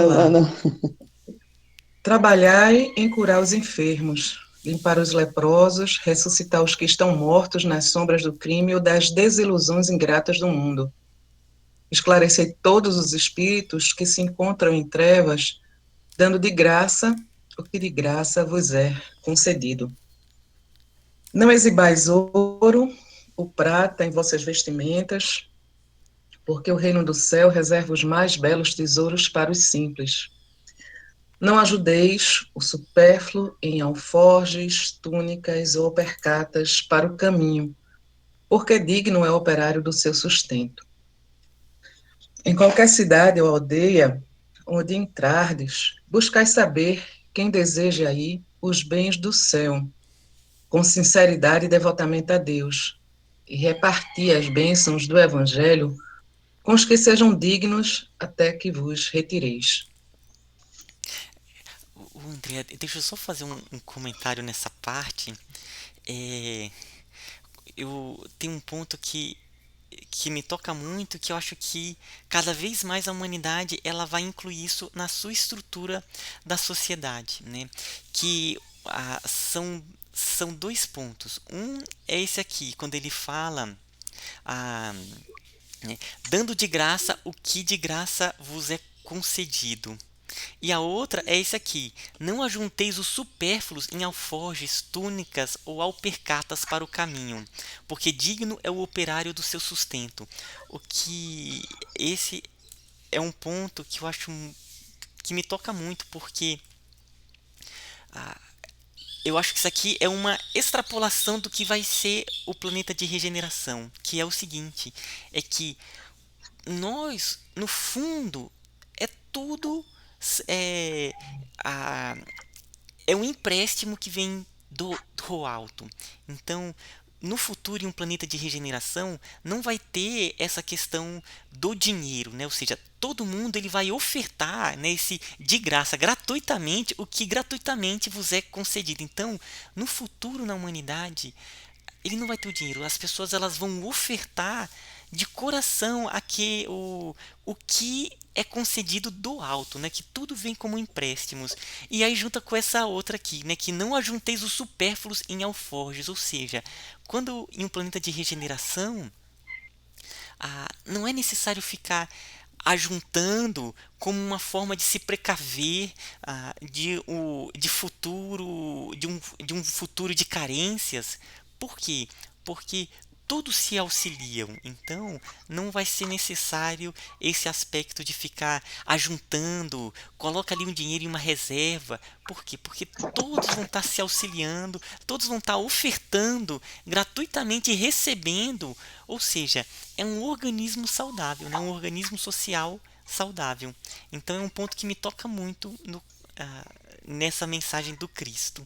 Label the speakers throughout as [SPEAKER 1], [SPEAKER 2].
[SPEAKER 1] Vamos lá.
[SPEAKER 2] Não.
[SPEAKER 1] Trabalhai em curar os enfermos, limpar os leprosos, ressuscitar os que estão mortos nas sombras do crime ou das desilusões ingratas do mundo. Esclarecei todos os espíritos que se encontram em trevas, dando de graça o que de graça vos é concedido. Não exibais ouro ou prata em vossas vestimentas, porque o reino do céu reserva os mais belos tesouros para os simples. Não ajudeis o supérfluo em alforjes, túnicas ou percatas para o caminho, porque digno é o operário do seu sustento. Em qualquer cidade ou aldeia onde entrardes, buscai saber quem deseja aí os bens do céu, com sinceridade e devotamento a Deus, e reparti as bênçãos do Evangelho com os que sejam dignos até que vos retireis.
[SPEAKER 3] André, deixa eu só fazer um comentário nessa parte. É, eu tenho um ponto que me toca muito, que eu acho que cada vez mais a humanidade ela vai incluir isso na sua estrutura da sociedade, né? Que são dois pontos. Um é esse aqui, quando ele fala, ah, né, dando de graça o que de graça vos é concedido. E a outra é esse aqui: não ajunteis os supérfluos em alforjes, túnicas ou alpercatas para o caminho, porque digno é o operário do seu sustento. O que esse é um ponto que eu acho que me toca muito, porque ah, eu acho que isso aqui é uma extrapolação do que vai ser o planeta de regeneração, que é o seguinte, é que nós, no fundo, é tudo é, a, é um empréstimo que vem do alto. Então, no futuro, em um planeta de regeneração, não vai ter essa questão do dinheiro, né? Ou seja, todo mundo ele vai ofertar, né, esse de graça, gratuitamente, o que gratuitamente vos é concedido. Então, no futuro na humanidade, ele não vai ter o dinheiro. As pessoas elas vão ofertar de coração o que é concedido do alto, né? Que tudo vem como empréstimos. E aí junta com essa outra aqui, né? Que não ajunteis os supérfluos em alforjes. Ou seja, quando em um planeta de regeneração, não é necessário ficar ajuntando como uma forma de se precaver de futuro de um futuro de carências. Por quê? Porque todos se auxiliam, então não vai ser necessário esse aspecto de ficar ajuntando, coloca ali um dinheiro em uma reserva. Por quê? Porque todos vão estar se auxiliando, todos vão estar ofertando gratuitamente e recebendo, ou seja, é um organismo saudável, né? Um organismo social saudável. Então é um ponto que me toca muito nessa mensagem do Cristo.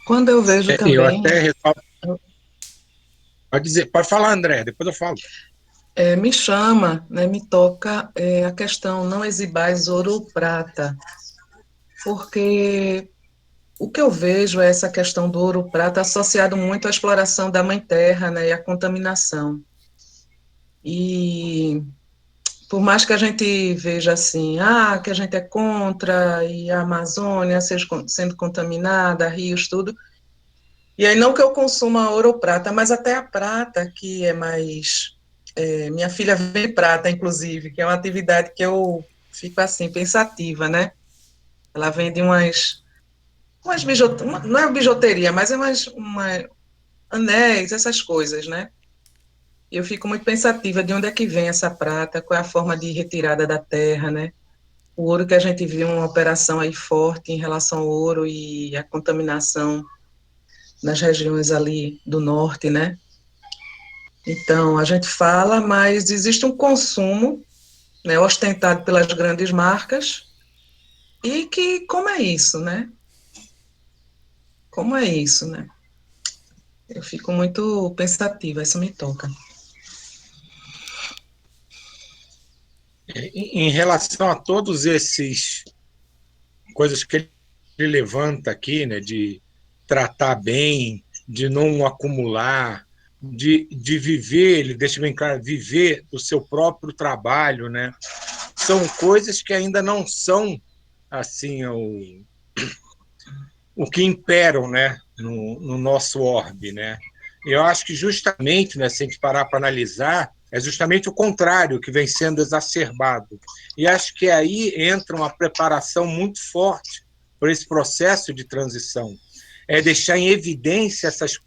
[SPEAKER 1] Quando eu vejo
[SPEAKER 2] Eu
[SPEAKER 1] também,
[SPEAKER 2] até ressalto, pode dizer, pode falar, André, depois eu falo.
[SPEAKER 1] me chama, né, me toca a questão não exibais ouro ou prata, porque o que eu vejo é essa questão do ouro ou prata associado muito à exploração da mãe terra, né, e à contaminação. E por mais que a gente veja assim, que a gente é contra e a Amazônia seja sendo contaminada, rios, tudo. E aí não que eu consuma ouro ou prata, mas até a prata, que é mais. Minha filha vende prata, inclusive, que é uma atividade que eu fico assim, pensativa, né? Ela vende umas bijuterias, não é bijuteria, mas é anéis, essas coisas, né? E eu fico muito pensativa de onde é que vem essa prata, qual é a forma de retirada da terra, né? O ouro que a gente viu uma operação aí forte em relação ao ouro e a contaminação nas regiões ali do norte, né? Então, a gente fala, mas existe um consumo, né, ostentado pelas grandes marcas, e que, como é isso, né? Como é isso, né? Eu fico muito pensativa, isso me toca.
[SPEAKER 2] Em relação a todos esses coisas que ele levanta aqui, né, de tratar bem, de não acumular, de viver, ele deixa bem claro, viver do seu próprio trabalho, né? São coisas que ainda não são assim o que imperam, né, no nosso orbe, né? Eu acho que justamente, né, se a gente parar para analisar, é justamente o contrário que vem sendo exacerbado. E acho que aí entra uma preparação muito forte para esse processo de transição. É deixar em evidência essas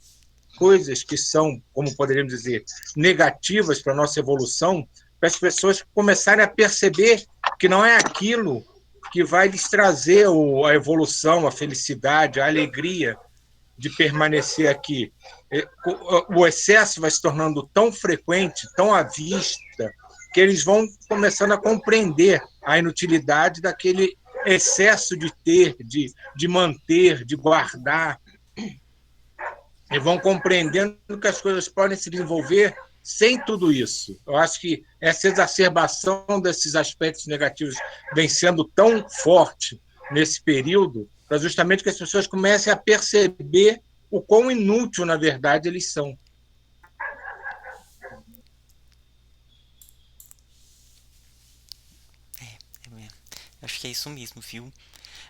[SPEAKER 2] coisas que são, como poderíamos dizer, negativas para a nossa evolução, para as pessoas começarem a perceber que não é aquilo que vai lhes trazer a evolução, a felicidade, a alegria de permanecer aqui. O excesso vai se tornando tão frequente, tão à vista, que eles vão começando a compreender a inutilidade daquele excesso de ter, de manter, de guardar, e vão compreendendo que as coisas podem se desenvolver sem tudo isso. Eu acho que essa exacerbação desses aspectos negativos vem sendo tão forte nesse período, para justamente que as pessoas comecem a perceber o quão inútil, na verdade, eles são.
[SPEAKER 3] É, acho que é isso mesmo, viu?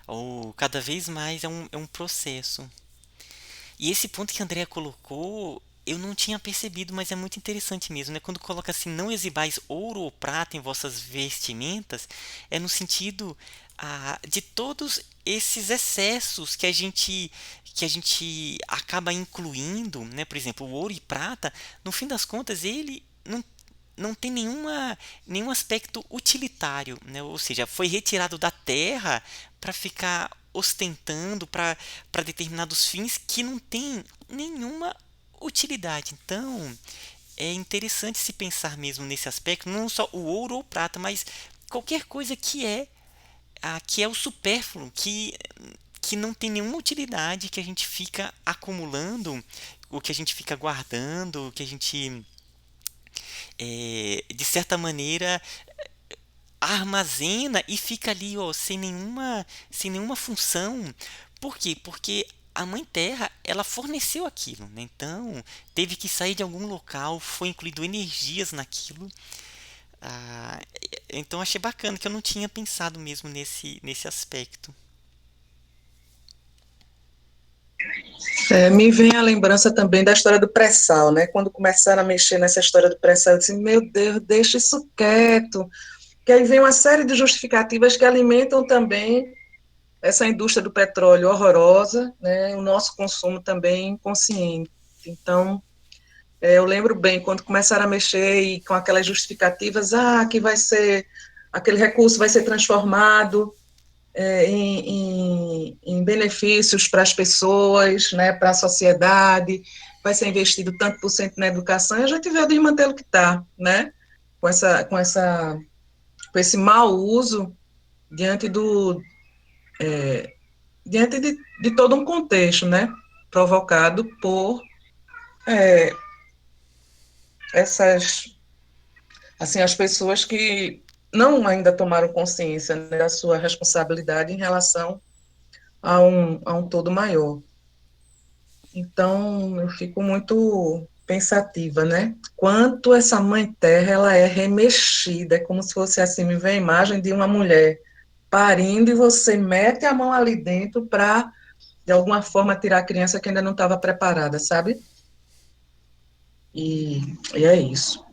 [SPEAKER 3] Ou cada vez mais é um processo. E esse ponto que a Andrea colocou, eu não tinha percebido, mas é muito interessante mesmo, né? Quando coloca assim, não exibais ouro ou prata em vossas vestimentas, é no sentido de todos esses excessos que a gente acaba incluindo, né? Por exemplo, o ouro e prata, no fim das contas, ele não tem nenhum aspecto utilitário, né? Ou seja, foi retirado da terra para ficar ostentando para determinados fins que não tem nenhuma utilidade. Então, é interessante se pensar mesmo nesse aspecto, não só o ouro ou prata, mas qualquer coisa que é o supérfluo, que não tem nenhuma utilidade, que a gente fica acumulando, o que a gente fica guardando, o que a gente de certa maneira armazena e fica ali, ó, sem nenhuma função. Por quê? Porque a Mãe Terra, ela forneceu aquilo, né? Então, teve que sair de algum local, foi incluído energias naquilo. Ah, então, achei bacana que eu não tinha pensado mesmo nesse aspecto.
[SPEAKER 1] Me vem a lembrança também da história do pré-sal, né? Quando começaram a mexer nessa história do pré-sal, eu disse, meu Deus, deixa isso quieto. Que aí vem uma série de justificativas que alimentam também essa indústria do petróleo horrorosa, né? O nosso consumo também inconsciente. Então, eu lembro bem quando começaram a mexer e com aquelas justificativas, que vai ser, aquele recurso vai ser transformado em benefícios para as pessoas, né, para a sociedade, vai ser investido tanto por cento na educação, e a gente vê o desmantelo que está, né, com esse mau uso diante diante de todo um contexto, né, provocado por é, essas, assim, as pessoas que não ainda tomaram consciência, né, da sua responsabilidade em relação a um todo maior. Então, eu fico muito pensativa, né? Quanto essa mãe terra, ela é remexida, é como se fosse assim, me vem a imagem de uma mulher parindo e você mete a mão ali dentro para, de alguma forma, tirar a criança que ainda não estava preparada, sabe? E, e é isso.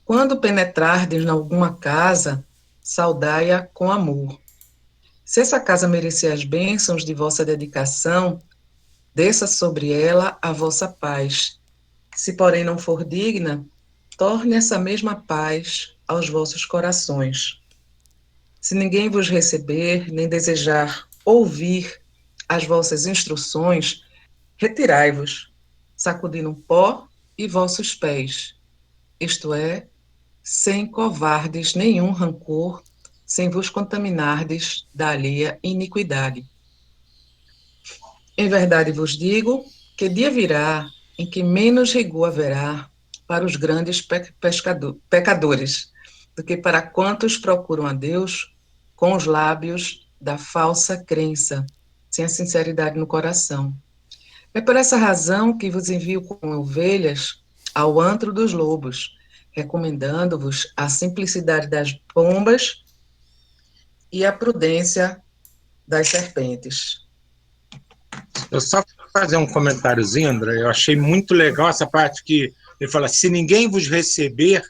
[SPEAKER 1] Quando penetrardes em alguma casa, saudai-a com amor. Se essa casa merecer as bênçãos de vossa dedicação, desça sobre ela a vossa paz. Se, porém, não for digna, torne essa mesma paz aos vossos corações. Se ninguém vos receber, nem desejar ouvir as vossas instruções, retirai-vos, sacudindo pó e vossos pés, isto é, sem covardes nenhum rancor, sem vos contaminardes da alheia iniquidade. Em verdade vos digo que dia virá em que menos rigor haverá para os grandes pecadores do que para quantos procuram a Deus com os lábios da falsa crença, sem a sinceridade no coração. É por essa razão que vos envio como ovelhas ao antro dos lobos, recomendando-vos a simplicidade das pombas e a prudência das serpentes.
[SPEAKER 2] Eu só fazer um comentáriozinho, André. Eu achei muito legal essa parte que ele fala: se ninguém vos receber,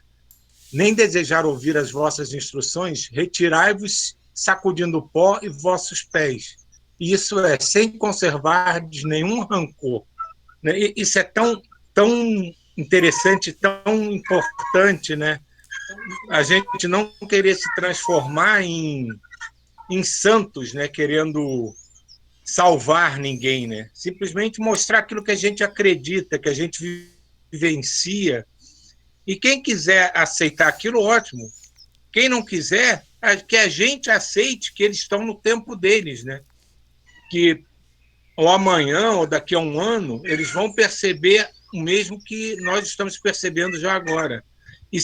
[SPEAKER 2] nem desejar ouvir as vossas instruções, retirai-vos, sacudindo o pó e vossos pés. Isso é, sem conservar nenhum rancor. Né? Isso é tão interessante, tão importante, né? A gente não querer se transformar em santos, né? Querendo salvar ninguém, né? Simplesmente mostrar aquilo que a gente acredita, que a gente vivencia. E quem quiser aceitar aquilo, ótimo. Quem não quiser, que a gente aceite que eles estão no tempo deles, né? Que ou amanhã ou daqui a um ano eles vão perceber o mesmo que nós estamos percebendo já agora e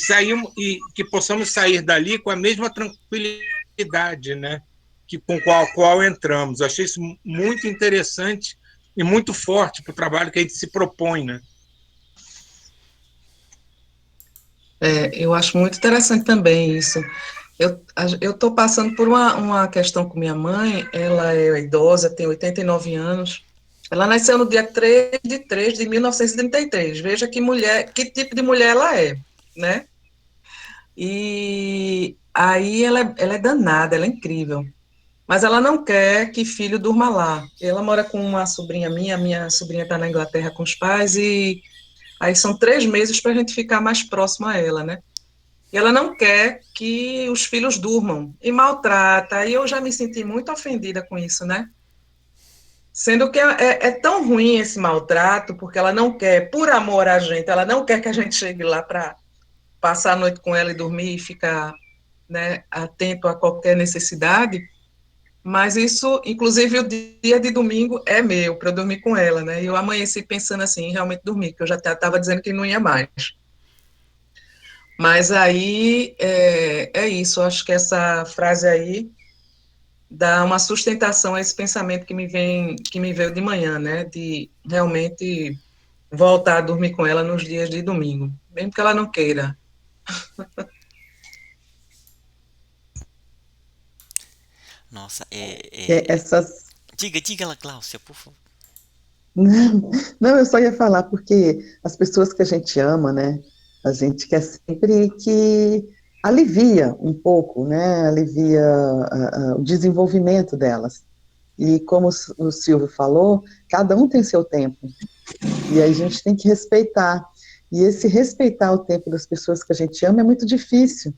[SPEAKER 2] que possamos sair dali com a mesma tranquilidade, né? Que com qual entramos. Eu achei isso muito interessante e muito forte para o trabalho que a gente se propõe, né?
[SPEAKER 1] Eu acho muito interessante também isso. Eu estou passando por uma questão com minha mãe, ela é idosa, tem 89 anos. Ela nasceu no dia 3 de 3 de 1933. Veja que mulher, que tipo de mulher ela é, né? E aí ela é danada, ela é incrível. Mas ela não quer que filho durma lá. Ela mora com uma sobrinha minha sobrinha está na Inglaterra com os pais, e aí são 3 meses para a gente ficar mais próximo a ela, né? E ela não quer que os filhos durmam e maltrata. E eu já me senti muito ofendida com isso, né? Sendo que é tão ruim esse maltrato, porque ela não quer, por amor a gente, ela não quer que a gente chegue lá para passar a noite com ela e dormir e ficar, né, atento a qualquer necessidade. Mas isso, inclusive, o dia de domingo é meu, para eu dormir com ela, né? E eu amanheci pensando assim, em realmente dormir, que eu já estava dizendo que não ia mais. Mas aí é isso, eu acho que essa frase aí dá uma sustentação a esse pensamento que me veio de manhã, né? De realmente voltar a dormir com ela nos dias de domingo, mesmo que ela não queira.
[SPEAKER 3] Nossa,
[SPEAKER 4] Essas.
[SPEAKER 3] diga lá, Gláucia, por favor.
[SPEAKER 4] Não, eu só ia falar porque as pessoas que a gente ama, né? A gente quer sempre que alivia um pouco, né? Alivia o desenvolvimento delas. E como o Silvio falou, cada um tem seu tempo. E aí a gente tem que respeitar. E esse respeitar o tempo das pessoas que a gente ama é muito difícil,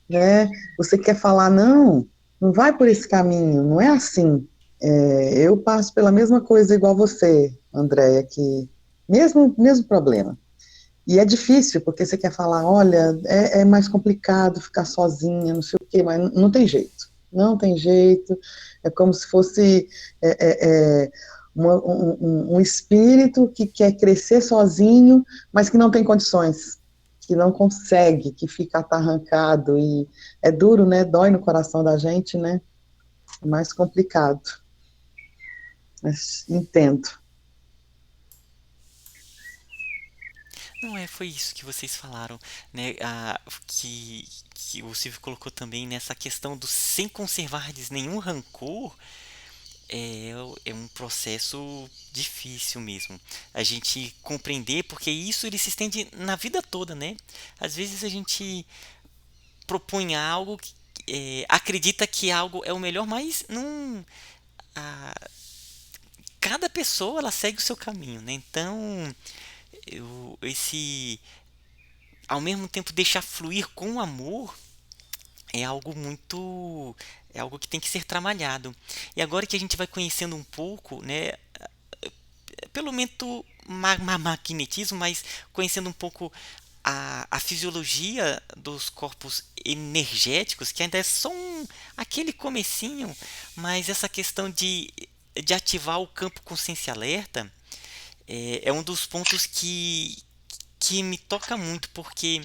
[SPEAKER 4] né? Você quer falar, não, não vai por esse caminho, não é assim. Eu passo pela mesma coisa igual você, Andréia, que mesmo problema. E é difícil, porque você quer falar, olha, é mais complicado ficar sozinha, não sei o quê, mas não tem jeito. Não tem jeito. É como se fosse um espírito que quer crescer sozinho, mas que não tem condições, que não consegue, que fica atarrancado. E é duro, né? Dói no coração da gente, né? É mais complicado. Mas entendo.
[SPEAKER 3] Não, foi isso que vocês falaram, né? Que o Silvio colocou também nessa questão do sem conservar nenhum rancor. É um processo difícil mesmo. A gente compreender, porque isso ele se estende na vida toda, né? Às vezes a gente propõe algo, acredita que algo é o melhor, mas não. a- Cada pessoa ela segue o seu caminho, né? Então, esse ao mesmo tempo deixar fluir com amor é algo muito é algo que tem que ser trabalhado. E agora que a gente vai conhecendo um pouco, né, pelo menos magnetismo, mas conhecendo um pouco a fisiologia dos corpos energéticos, que ainda é só aquele comecinho, mas essa questão de ativar o campo consciência alerta é um dos pontos que me toca muito, porque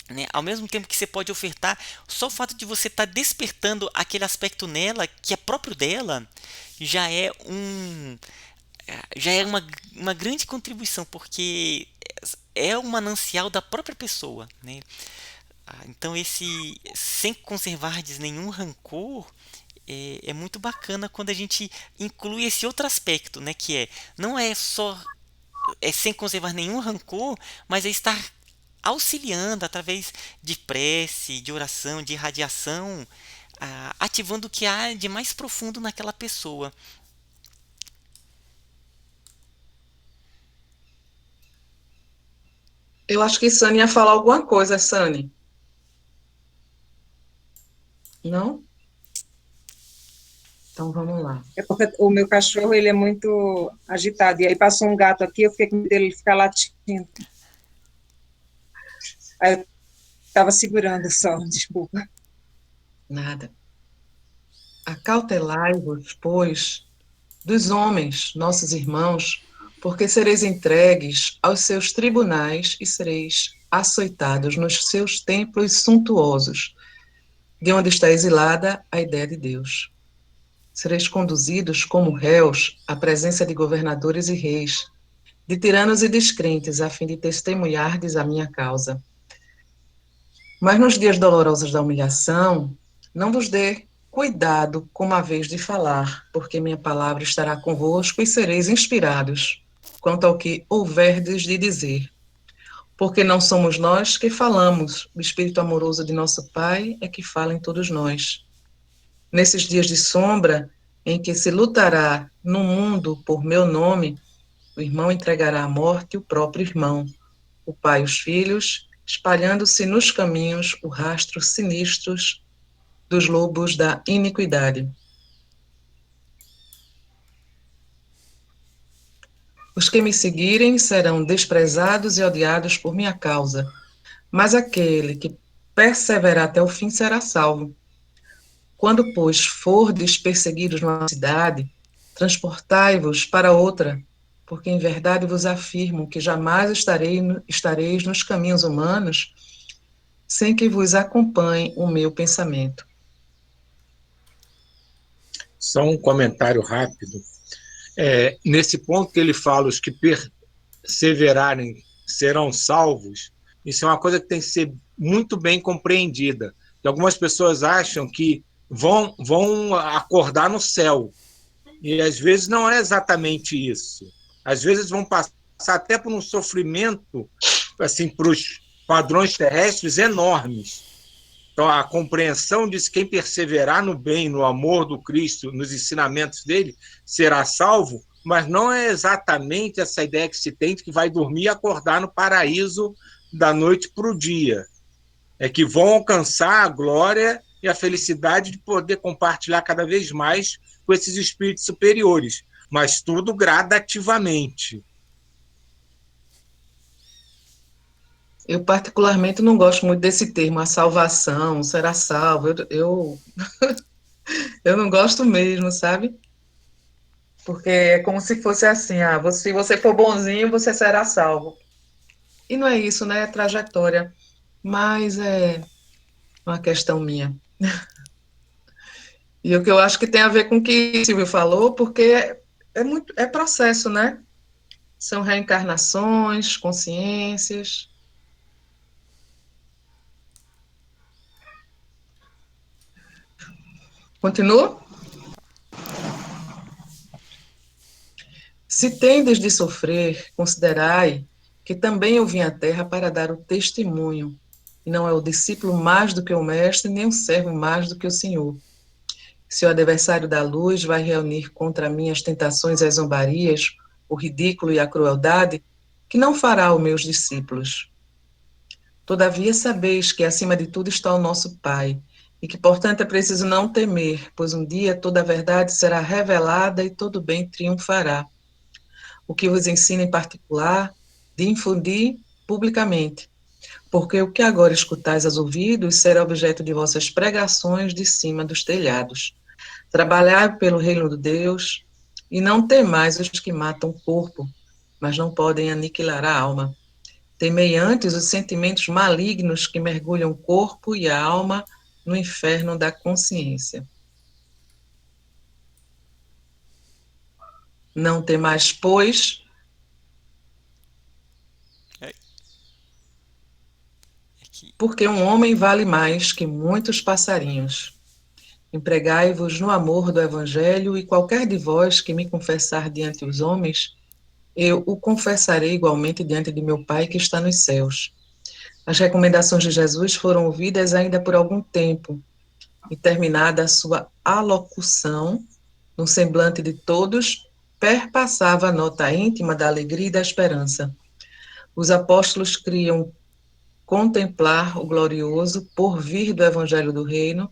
[SPEAKER 3] né? Ao mesmo tempo que você pode ofertar, só o fato de você estar despertando aquele aspecto nela que é próprio dela já é um já é uma grande contribuição, porque é um manancial da própria pessoa, né? Então esse sem conservardes nenhum rancor é muito bacana quando a gente inclui esse outro aspecto, né? Que não é só sem conservar nenhum rancor, mas é estar auxiliando através de prece, de oração, de irradiação, ativando o que há de mais profundo naquela pessoa.
[SPEAKER 1] Eu acho que Sani ia falar alguma coisa, Sani. Não? Então vamos lá.
[SPEAKER 5] É porque o meu cachorro, ele é muito agitado. E aí passou um gato aqui, eu fiquei com medo dele ficar latindo. Aí eu estava segurando só, desculpa.
[SPEAKER 1] Nada. Acautelai-vos, pois, dos homens, nossos irmãos, porque sereis entregues aos seus tribunais e sereis açoitados nos seus templos suntuosos, de onde está exilada a ideia de Deus. Sereis conduzidos como réus à presença de governadores e reis, de tiranos e descrentes, a fim de testemunhardes a minha causa. Mas nos dias dolorosos da humilhação, não vos dê cuidado como a vez de falar, porque minha palavra estará convosco e sereis inspirados quanto ao que houverdes de dizer. Porque não somos nós que falamos, o Espírito amoroso de nosso Pai é que fala em todos nós. Nesses dias de sombra, em que se lutará no mundo por meu nome, o irmão entregará à morte o próprio irmão, o pai os filhos, espalhando-se nos caminhos o rastro sinistros dos lobos da iniquidade. Os que me seguirem serão desprezados e odiados por minha causa, mas aquele que perseverar até o fim será salvo. Quando, pois, fordes perseguidos numa cidade, transportai-vos para outra, porque em verdade vos afirmo que jamais estareis nos caminhos humanos sem que vos acompanhe o meu pensamento.
[SPEAKER 2] Só um comentário rápido. Nesse ponto que ele fala, os que perseverarem serão salvos, isso é uma coisa que tem que ser muito bem compreendida. Que algumas pessoas acham que vão acordar no céu, e às vezes não é exatamente isso. Às vezes vão passar até por um sofrimento, assim, para os padrões terrestres enormes. Então, a compreensão diz que quem perseverar no bem, no amor do Cristo, nos ensinamentos dele, será salvo, mas não é exatamente essa ideia que se tem de que vai dormir e acordar no paraíso da noite para o dia. É que vão alcançar a glória e a felicidade de poder compartilhar cada vez mais com esses espíritos superiores, mas tudo gradativamente.
[SPEAKER 1] Eu, particularmente, não gosto muito desse termo, a salvação, será salvo. Eu não gosto mesmo, sabe? Porque é como se fosse assim, se você for bonzinho, você será salvo. E não é isso, né? É trajetória. Mas é uma questão minha. E o que eu acho que tem a ver com o que o Silvio falou, porque é processo, né? São reencarnações, consciências. Continua? Se tendes de sofrer, considerai que também eu vim à terra para dar o testemunho, e não é o discípulo mais do que o mestre, nem o servo mais do que o Senhor. Se o adversário da luz vai reunir contra mim as tentações e as zombarias, o ridículo e a crueldade, que não fará os meus discípulos. Todavia sabeis que acima de tudo está o nosso Pai, e que, portanto, é preciso não temer, pois um dia toda a verdade será revelada e todo bem triunfará. O que vos ensino em particular, de infundir publicamente, porque o que agora escutais aos ouvidos será objeto de vossas pregações de cima dos telhados. Trabalhai pelo reino de Deus, e não temais os que matam o corpo, mas não podem aniquilar a alma. Temei antes os sentimentos malignos que mergulham o corpo e a alma no inferno da consciência. Não temais, pois,
[SPEAKER 3] É, é que,
[SPEAKER 1] porque um homem vale mais que muitos passarinhos. Empregai-vos no amor do Evangelho, e qualquer de vós que me confessar diante dos homens, eu o confessarei igualmente diante de meu Pai que está nos céus. As recomendações de Jesus foram ouvidas ainda por algum tempo, e terminada a sua alocução, no semblante de todos, perpassava a nota íntima da alegria e da esperança. Os apóstolos criam contemplar o glorioso porvir do Evangelho do Reino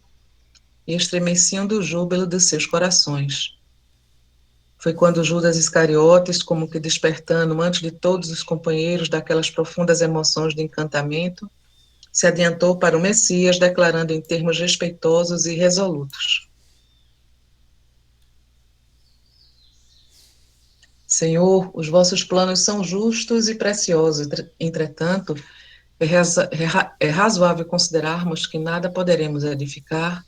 [SPEAKER 1] e estremeciam do júbilo de seus corações. Foi quando Judas Iscariotes, como que despertando antes de todos os companheiros daquelas profundas emoções de encantamento, se adiantou para o Messias, declarando em termos respeitosos e resolutos: Senhor, os vossos planos são justos e preciosos, entretanto, é razoável considerarmos que nada poderemos edificar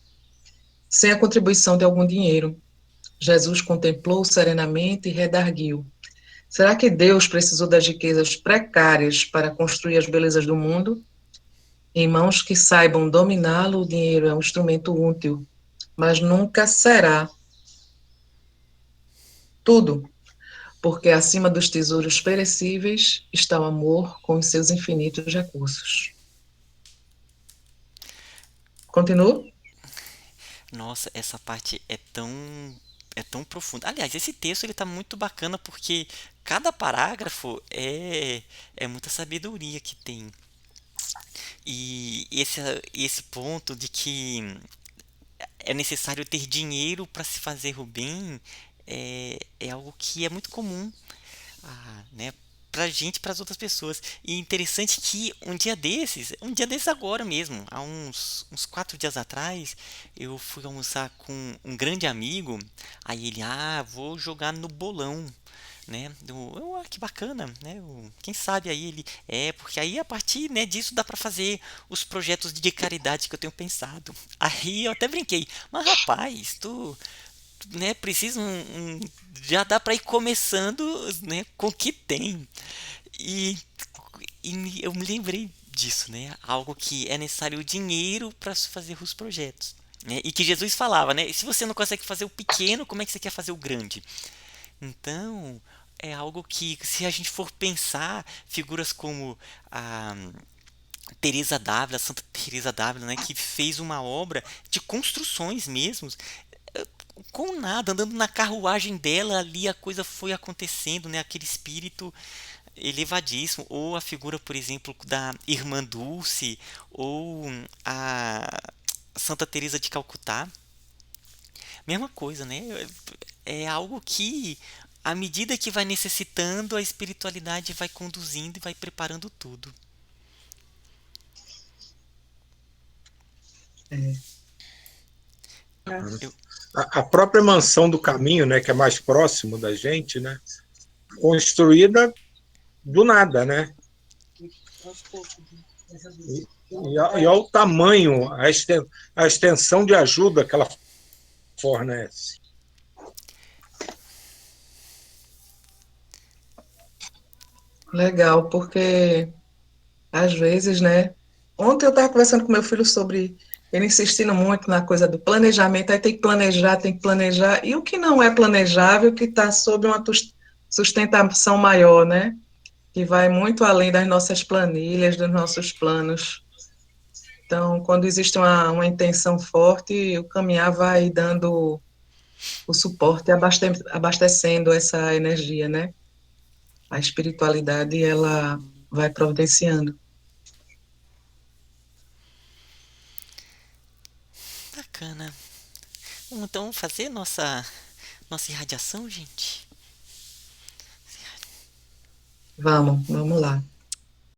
[SPEAKER 1] sem a contribuição de algum dinheiro. Jesus contemplou serenamente e redarguiu: será que Deus precisou das riquezas precárias para construir as belezas do mundo? Em mãos que saibam dominá-lo, o dinheiro é um instrumento útil, mas nunca será tudo, porque acima dos tesouros perecíveis está o amor com os seus infinitos recursos. Continua?
[SPEAKER 3] nossa, essa parte é tão profunda. Aliás, esse texto ele tá muito bacana porque cada parágrafo é muita sabedoria que tem. E esse ponto de que é necessário ter dinheiro para se fazer o bem é algo que é muito comum, né, pra gente, para as outras pessoas. E interessante que um dia desses agora mesmo, há uns 4 dias atrás, eu fui almoçar com um grande amigo. Aí ele, vou jogar no bolão, né? Que bacana, né? Quem sabe aí ele porque aí a partir, né, disso dá para fazer os projetos de caridade que eu tenho pensado. Aí eu até brinquei, mas rapaz, né, precisa já dá para ir começando, né, com o que tem. E, eu me lembrei disso, né? Algo que é necessário o dinheiro para se fazer os projetos, né? E que Jesus falava, né? Se você não consegue fazer o pequeno, como é que você quer fazer o grande? Então, é algo que, se a gente for pensar, figuras como a Teresa d'Ávila, Santa Teresa d'Ávila, né, que fez uma obra de construções mesmo, com nada, andando na carruagem dela ali, a coisa foi acontecendo, né? Aquele espírito elevadíssimo. Ou a figura, por exemplo, da Irmã Dulce, ou a Santa Teresa de Calcutá. Mesma coisa, né? É algo que, à medida que vai necessitando, a espiritualidade vai conduzindo e vai preparando tudo.
[SPEAKER 1] É.
[SPEAKER 3] Eu,
[SPEAKER 2] A própria mansão do caminho, né, que é mais próximo da gente, né, construída do nada, né? E olha o tamanho, a extensão de ajuda que ela fornece.
[SPEAKER 1] Legal, porque às vezes, né? Ontem eu estava conversando com meu filho sobre ele insistindo muito na coisa do planejamento, aí tem que planejar, e o que não é planejável, que está sob uma sustentação maior, né? Que vai muito além das nossas planilhas, dos nossos planos. Então, quando existe uma intenção forte, o caminhar vai dando o suporte, abastecendo essa energia, né? A espiritualidade, ela vai providenciando.
[SPEAKER 3] bacana. Então, fazer nossa irradiação, gente.
[SPEAKER 1] Vamos lá.